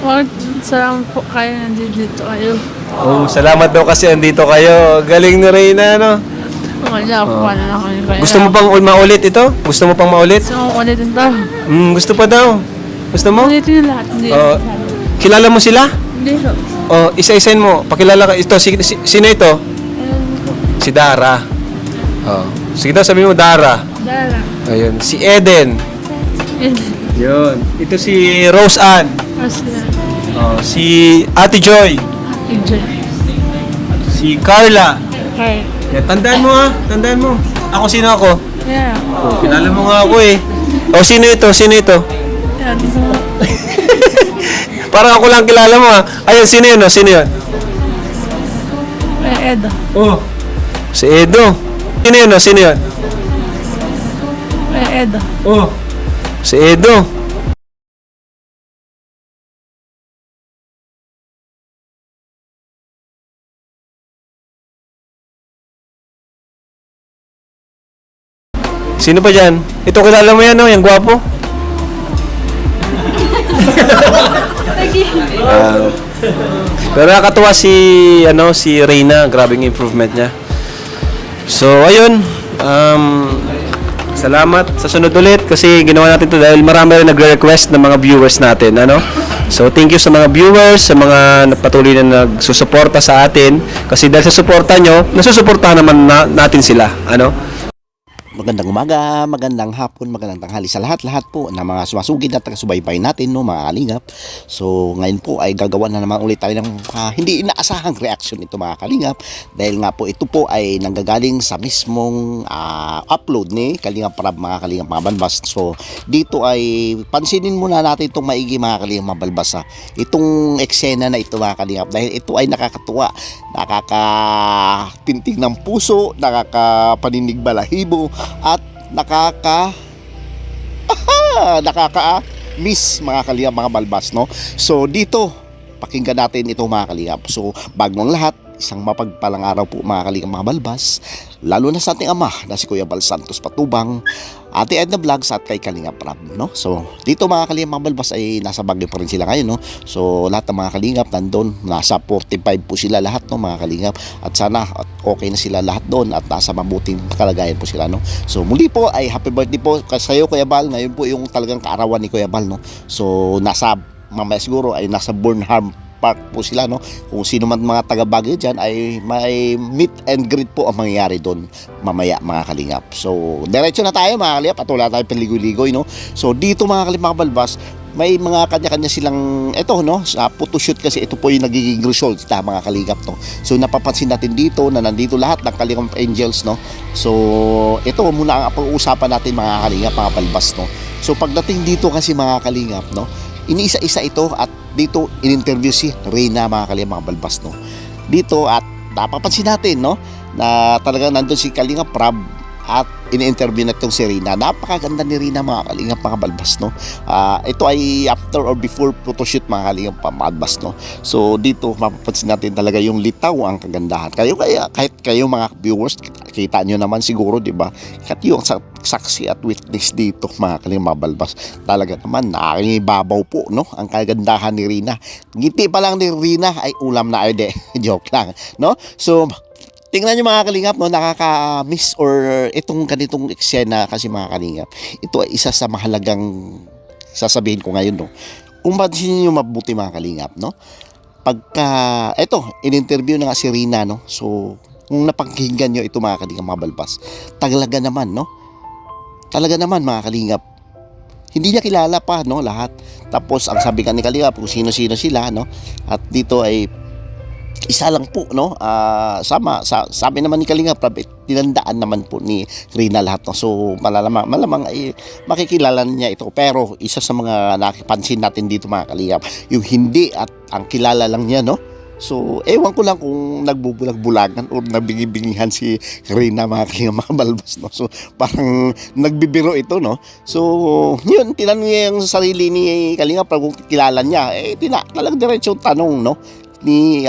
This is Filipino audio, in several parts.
Wag, salamat po kayo nandito kayo. Oh, salamat daw kasi andito kayo. Galing ni Reyna, no? Wala po, wala na kayo kaya. Gusto mo pang maulit ito? Gusto mo pang maulit? Gusto mo ulitin to? Gusto pa daw. Gusto mo? Ulitin yung lahat. Hindi. Oh, kilala mo sila? Hindi so. Oh, isa-isain mo. Pakilala ka. Ito, sino ito? Si Dara. Oh. Sige daw, sabi mo Dara. Dara. Ayun. Si Eden. Yun. Ito si Rose Ann. Asla. Oh, si Ate Joy. Enjoy. Si Carla. Okay. Yan, tandaan mo ha. Tandaan mo. Ako, sino ako? Yeah. Oh, kilala mo nga ako eh. Oh, sino ito? Sino ito? Yan. Parang ako lang kilala mo ha. Ayun, sino yun? Oh? Sino yun? Edo. Oh. Si Edo. Sino yun? Oh? Sino yun? Edo. Oh. Si Edo. Sino pa dyan? Ito kilala mo yan, no? Yung gwapo. Pero nakakatuwa si Reyna, grabing improvement niya. So ayun, salamat sa sunod ulit kasi ginawa natin to dahil marami rin nagre-request ng mga viewers natin, ano? So thank you sa mga viewers, sa mga patuloy na nagsusuporta sa atin kasi dahil sa suporta nyo, nasusuportahan naman natin sila, ano? Magandang umaga, magandang hapon, magandang tanghali sa lahat-lahat po ng mga sumasugid at subaybay natin, no, mga kalingap. So ngayon po ay gagawa na naman ulit tayo ng hindi inaasahang reaction ito, mga kalingap, dahil nga po ito po ay nanggagaling sa mismong upload ni Kalingap Rab, mga kalingap, mga balbas. So dito ay pansinin muna natin itong maigi, mga kalingap, mga balbas, itong eksena na ito, mga kalingap, dahil ito ay nakakatuwa, nakakatintig ng puso, nakakapaninig balahibo, at nakaka-miss, mga kalingap, mga balbas, no? So dito pakinggan natin ito, mga kalingap. So bago ang lahat, isang mapagpalang araw po, mga kalingap, mga balbas, lalo na sa ating ama na si Kuya Bal Santos Patubang, Ate Edna Vlogs at kay Kalingap Rab, no? So dito, mga kalingap, mga balbas, ay nasa Baguio pa rin sila ngayon, no? So lahat ng mga kalingap nandun, nasa 45 po sila lahat, no, mga kalingap, at sana okay na sila lahat doon at nasa mabuting kalagayan po sila, no? So muli po ay happy birthday po sa iyo, Kuya Bal. Ngayon po yung talagang kaarawan ni Kuya Bal, no? So nasa mamaya siguro ay nasa Burnham Park po sila, no? Kung sino man mga taga Baguio dyan ay may meet and greet po ang mangyayari doon mamaya, mga kalingap. So diretso na tayo, mga kalingap, at wala tayo panligoy-ligoy, no? So dito, mga kalingap, mga balbas, may mga kanya-kanya silang ito, no, sa photoshoot, kasi ito po yung nagiging result, mga kalingap, no? So napapansin natin dito na nandito lahat ng Kalingap Angels, no? So ito muna ang pag-uusapan natin, mga kalingap, mga balbas, no? So pagdating dito kasi, mga kalingap, no, iniisa-isa ito, at dito in-interview si Reyna, mga kalingap, mga balbas, no? Dito, at napapansin natin, no, na talagang nandun si Kalingap Rab at in-interview na itong si Reyna. Napakaganda ni Reyna, mga kalingap, mga balbas, no? Ito ay after or before photoshoot, mga kalingap, mga balbas, no? So dito mapapansin natin talaga yung litaw, ang kagandahan. Kahit kayo, mga viewers, kita nyo naman siguro, di ba? Kahit yung saksi at witness dito, mga kalingap, mga balbas, talaga naman nakibabaw po, no, ang kagandahan ni Reyna. Ngiti pa lang ni Reyna ay ulam na ay joke lang, no? So tingnan nyo, mga kalingap, no, nakaka-miss or itong ganitong eksena kasi, mga kalingap, ito ay isa sa mahalagang sasabihin ko ngayon, no. Kung pansin nyo mabuti, mga kalingap, no, pagka ito in-interview na nga si Reyna, no, so kung napakinggan nyo ito, mga kalingap, mga balbas, talaga naman, no, talaga naman, mga kalingap, hindi niya kilala pa, no, lahat. Tapos ang sabi ka ni Kalingap kung sino-sino sila, no, at dito ay isa lang po, no, sabi naman ni Kalingap, tinandaan naman po ni Reyna lahat, no? So malamang ay makikilala niya ito, pero isa sa mga nakipansin natin dito, mga Kalingap, yung hindi at ang kilala lang niya, no? So ewan ko lang kung nagbubulag-bulagan o nabingi-bingihan si Reyna, mga Kalingap, mga balbas, no? So parang nagbibiro ito, no? So yun, tinanong niya yung sarili ni Kalingap kung kilala niya, talagang diretso tanong, no? ni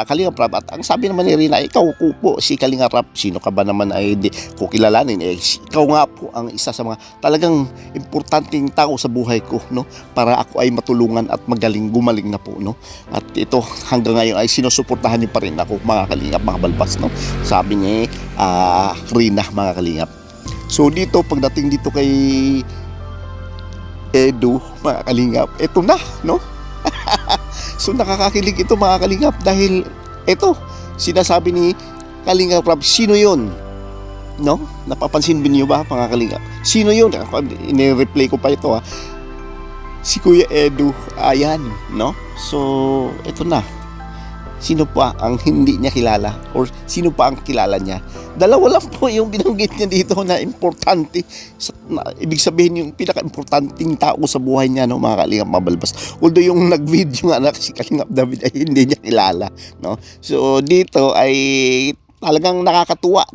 Kalinga Prab. At ang sabi naman ni Rina, ikaw po si Kalinga Prab, sino ka ba naman ay di ko kilalanin? Ikaw nga po ang isa sa mga talagang importanteng tao sa buhay ko, no? Para ako ay matulungan at gumaling na po, no? At ito hanggang ngayon ay sinusuportahan niyo pa rin ako, mga Kalingap, mga balbas, no? Sabi niya Rina, mga Kalingap. So dito, pagdating dito kay Edu, mga Kalingap, ito na, no? So nakakakilig ito, mga Kalingap, dahil ito, sinasabi ni Kalinga Prab, sino yun? No? Napapansin niyo ba, mga Kalingap? Sino yun? Ini-replay ko pa ito, ha? Si Kuya Edu, ayan, no? So, ito na. Sino pa ang hindi niya kilala? Or sino pa ang kilala niya? Dalawa lang po yung binanggit niya dito na importante. Ibig sabihin yung pinaka-importanting tao sa buhay niya, no, mga Kalingap, mabalbas. Although yung nag-video nga na si Kalingap David ay hindi niya kilala, no? So dito ay talagang nakakatuwa,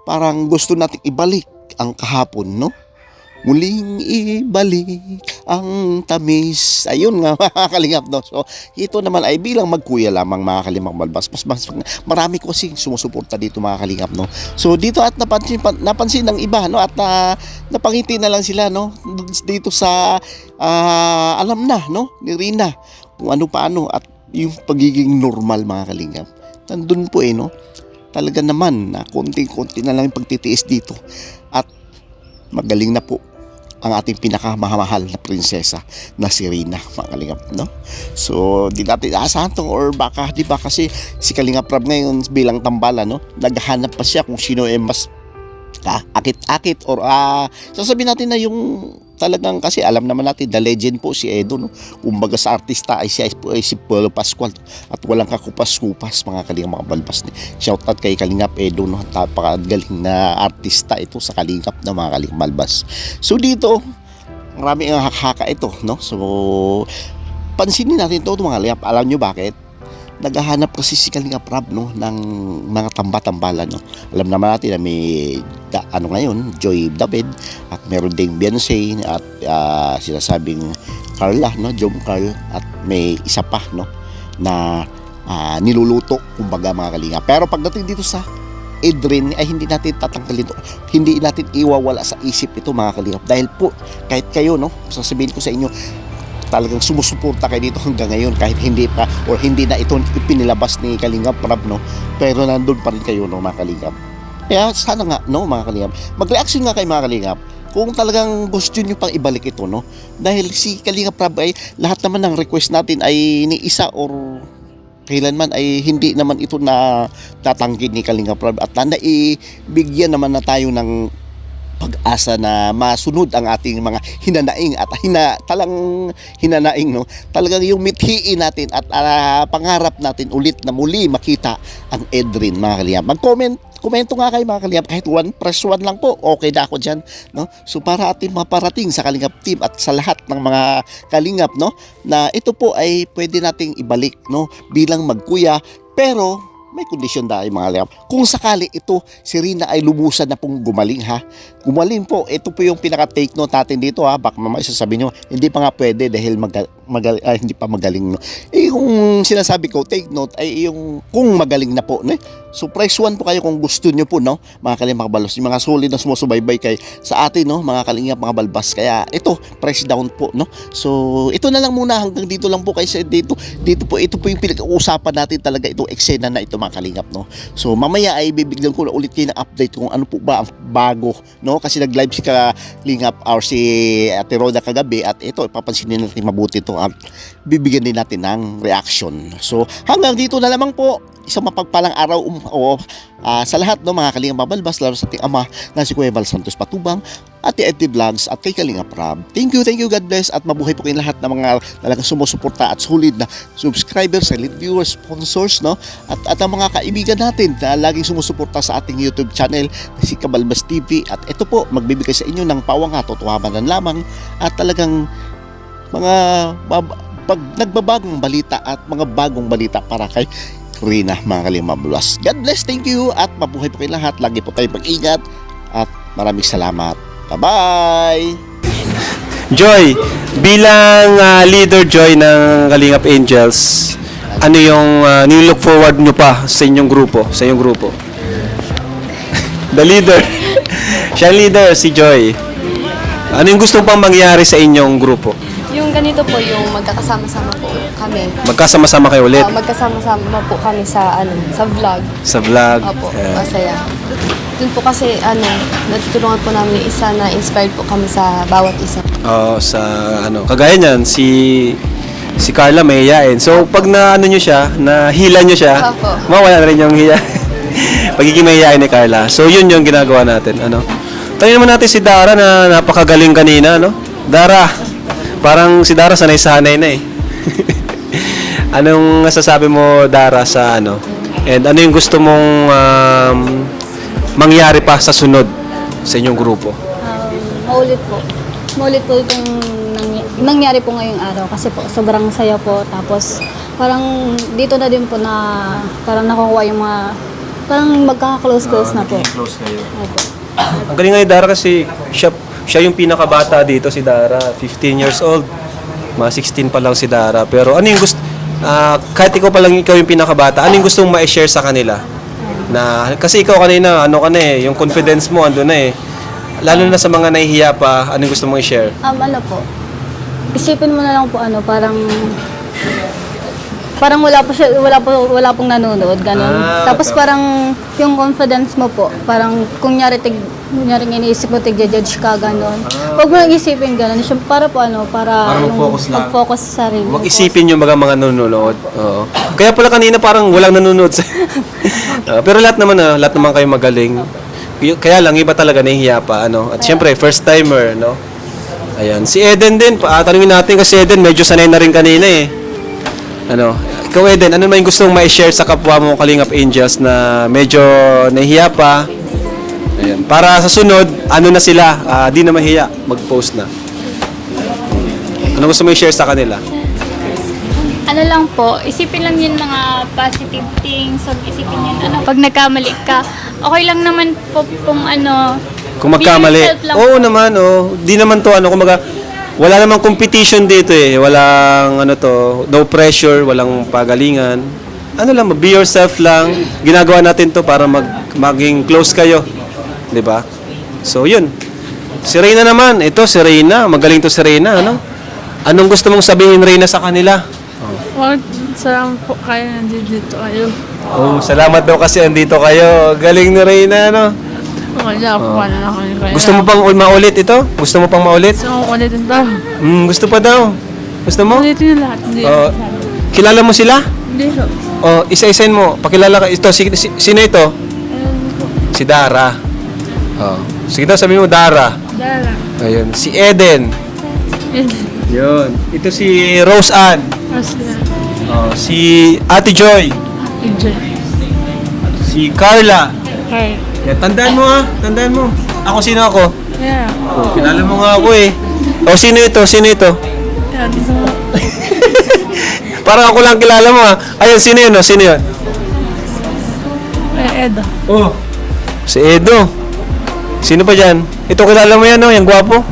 parang gusto nating ibalik ang kahapon, no? Muling ibalik ang tamis. Ayun nga, mga Kalingap, no? So, ito naman ay bilang magkuya lamang, mga Kalingap Balbas. Mas marami ko kasi sumusuporta dito, mga Kalingap, no? So, dito at napansin ng iba, no? At napangiti na lang sila, no? Dito sa alam na, no? Ni Rina. Kung ano paano at yung pagiging normal, mga Kalingap. Nandun po no? Talaga naman na konti-konti na lang yung pagtitiis dito. At magaling na po ang ating pinakamahal na prinsesa na si Rina, mga Kalingap, no? So, di natin aasahan to, or baka, di ba, kasi si Kalinga Prab ngayon bilang tambala, no? Naghahanap pa siya kung sino mas akit-akit or sasabihin natin na yung talagang, kasi alam naman natin the legend po si Edo, no? Kumbaga sa artista ay si Polo Pascual at walang kakupas-kupas, mga Kalingap, mga balbas. Shout out kay Kalingap Edo, no? Napakagaling na artista ito sa Kalingap na, mga Kalingap balbas. So dito marami ang haka ito, no? So pansinin natin ito, mga Kalingap. Alam nyo bakit? Naghahanap kasi si Kalinga Prab, no, ng mga tamba-tambalan, no. Alam naman natin na may ngayon, Joy David, at meron ding Beyonce at sinasabing Carla, no, Jom Carl, at may isa pa, no, na niluluto, kumbaga, mga Kalinga. Pero pagdating dito sa Edrin ay hindi natin tatanggalin ito. Hindi natin iwawala sa isip ito, mga Kalingap, dahil po kahit kayo, no, sasabihin ko sa inyo, talagang sumusuporta kayo dito hanggang ngayon kahit hindi pa or hindi na ito ipinilabas ni Kalinga Prab, no, pero nandun pa rin kayo, no, mga Kalingap. Kaya sana nga, no, mga Kalingap, mag-reaction nga kayo, mga Kalingap, kung talagang gusto nyo pang ibalik ito, no, dahil si Kalinga Prab ay lahat naman ng request natin ay ni isa or kailanman ay hindi naman ito na tatanggi ni Kalinga Prab, at naibigyan naman na tayo ng pag-asa na masunod ang ating mga hinanaing at talang hinanaing, no? Talagang yung mithiin natin at pangarap natin ulit na muli makita ang Edrin, mga Kalingap. Komento nga kayo, mga Kalingap, kahit 1+1 lang po, okay na ako dyan, no? So para ating maparating sa Kalingap team at sa lahat ng mga Kalingap, no, na ito po ay pwede nating ibalik, no, bilang magkuya, pero may kondisyon dahil, mga Kalingap. Kung sakali ito, si Rina ay lubusan na pong gumaling, ha. Gumaling po. Ito po yung pinaka-take note natin dito, ha. Baka mamaya sasabihin nyo, hindi pa nga pwede dahil hindi pa magaling, no. Yung sinasabi ko, take note, ay yung kung magaling na po, no. So, press 1 po kayo kung gusto nyo po, no, mga Kalingap, mga balos. Yung mga solid na sumusubaybay kay sa atin, no, mga Kalingap, mga balbas. Kaya ito, press down po, no. So, ito na lang muna, hanggang dito lang po, kasi ito po yung pinag-uusapan natin talaga, itong eksena na ito, mga Kalingap, no. So mamaya ay bibigyan ko na ulit kayo ng update kung ano po ba ang bago, no, kasi nag-live si Kalingap or si Ate Roda kagabi, at ito papansinin natin mabuti ito at bibigyan din natin ng reaction. So hanggang dito na lamang po, isang mapagpalang araw sa lahat, no, mga Kalingap Balbas, lalo sa ating ama na si Kuya Val Santos Patubang, Ate Ed Vlogs at kay Kalinga Prab. Thank you, God bless, at mabuhay po kayong lahat ng mga talagang sumusuporta at solid na subscribers, silent viewers, sponsors, no, at ang mga kaibigan natin na laging sumusuporta sa ating YouTube channel na si Kabalbas TV. At ito po, magbibigay sa inyo ng pawang katotohanan lamang at talagang mga nagbabagong balita at mga bagong balita para kay Rina, mga Kalingap Balbas. God bless, thank you, at mabuhay po kayong lahat. Lagi po tayong mag-ingat at maraming salamat. Bye-bye! Joy, bilang leader, Joy, ng Kalingap Angels, ano yung nilook forward nyo pa sa inyong grupo? The leader. Siya ang leader, si Joy. Ano yung gusto pang mangyari sa inyong grupo? Yung ganito po, yung magkakasama-sama po kami. Magkasama-sama kayo ulit Magkasama-sama po kami sa sa vlog. sa vlog. Opo, Ayan. masaya. Dun po kasi natutulungan po namin yung isa na inspired po kami sa bawat isa. Oo, sa kagaya niyan, si Carla may hiyain. So, pag nyo siya, nahila nyo siya, Opo. mawala na rin yung hiya. Pagiging may hiyain ni Carla. So, yun yung ginagawa natin. Tanungin naman natin si Dara na napakagaling kanina, Dara, parang si Dara sanay-sanay na eh. Anong masasabi mo, Dara, sa and ano yung gusto mong mangyari pa sa sunod sa inyong grupo? Maulit po. Maulit po itong nangyari po ngayong araw kasi po sobrang saya po. Tapos parang dito na din po na parang nakukuha yung mga parang magkaka-close na po. Close kayo. Opo. Ang galing nga ni Dara kasi siya yung pinakabata dito, si Dara. 15 years old. Mga 16 pa lang si Dara. Pero ano yung gusto, kahit ikaw yung pinakabata, ano yung gusto mong ma-share sa kanila? Kasi ikaw kanina, yung confidence mo, ando na eh. Lalo na sa mga nahihiya pa, ano yung gusto mong i-share? Ano po, isipin mo na lang po parang wala pong nanonood, ganun. Tapos parang yung confidence mo po, parang kunyari iniisip mo tig-judge ka, ganun. Huwag mo lang isipin ganun. Para po para yung mag-focus lang. mag-focus sa sarili. Huwag isipin yung mga nanonood. Oo. Kaya pala kanina parang walang nanonood. Pero lahat naman kayo magaling. Kaya lang, iba talaga nahihiya pa. At syempre, first timer, Ayan. Si Eden din, tanungin natin kasi Eden, medyo sanay na rin kanina eh. Ikaw Eden, ano may gusto mong ma-share sa kapwa mo Kalingap Angels na medyo nahihiya pa? Ayan. Para sa sunod, na sila, di na mahiya, mag-post na. Ano gusto mo i-share sa kanila? Ano lang po, isipin lang yun mga positive things. Huwag isipin yun, pag nagkamali ka, okay lang naman po kung Kung magkamali. be yourself lang Oo po. naman, Di naman to, kumbaga, wala namang competition dito eh. Walang, no pressure, walang pagalingan. Be yourself lang. Ginagawa natin to para maging close kayo. 'Di ba? So, yun. Si Reyna naman. Ito, si Reyna. Magaling to si Reyna, Anong gusto mong sabihin, Reyna, sa kanila? Salamat po kayo nandito kayo. Oh, salamat daw kasi andito kayo. Galing ni Reyna, Wala po na ako kayo. Gusto mo pang maulit ito? Gusto mo pang maulit? Gusto ko ulitin daw. Gusto pa daw. Gusto mo? Ulitin yung lahat. Hindi. Kilala mo sila? Hindi po. Isa-isain mo. Pakilala ka. Ito, sino ito? Si Dara. Sige daw, sabihin mo Dara. Dara. Ayun. Si Eden. Yun. Ito si Rose Ann. Masla. Si Ate Joy. Enjoy. Si Carla. Okay. Yan, tandaan mo Tandaan mo. Ako, sino ako? Yeah. Kilala mo nga ako eh. Sino ito? Yan. Parang ako lang kilala mo Ayun, sino yun? Sino yun? Edo. Si Edo. Sino pa dyan? Ito kilala mo yan, Yung gwapo.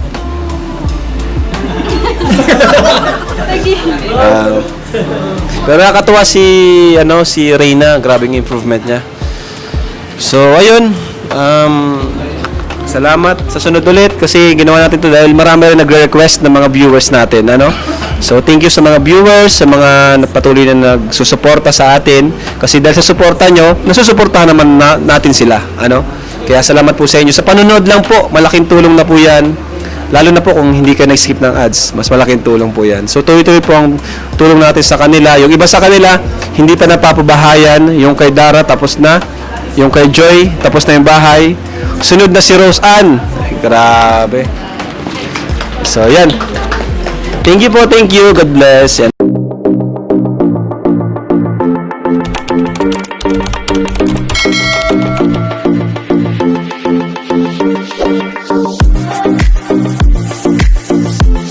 Pero nakakatuwa si Reyna. Grabing improvement niya. So, ayun. Salamat sa sunod ulit kasi ginawa natin to dahil marami rin nagre-request ng mga viewers natin, So, thank you sa mga viewers, sa mga patuloy na nagsusuporta sa atin kasi dahil sa suporta nyo, nasusuportahan naman natin sila, Kaya salamat po sa inyo. Sa panonood lang po, malaking tulong na po 'yan. Lalo na po kung hindi ka nag-skip ng ads, mas malaking tulong po 'yan. So, tuloy-tuloy po ang tulong natin sa kanila. Yung iba sa kanila, hindi pa napapabahayan, yung kay Dara tapos na. Yung kay Joy, tapos na yung bahay. Sunod na si Rose Ann. Ay, grabe. So, yan. Thank you po, thank you. God bless. Yan.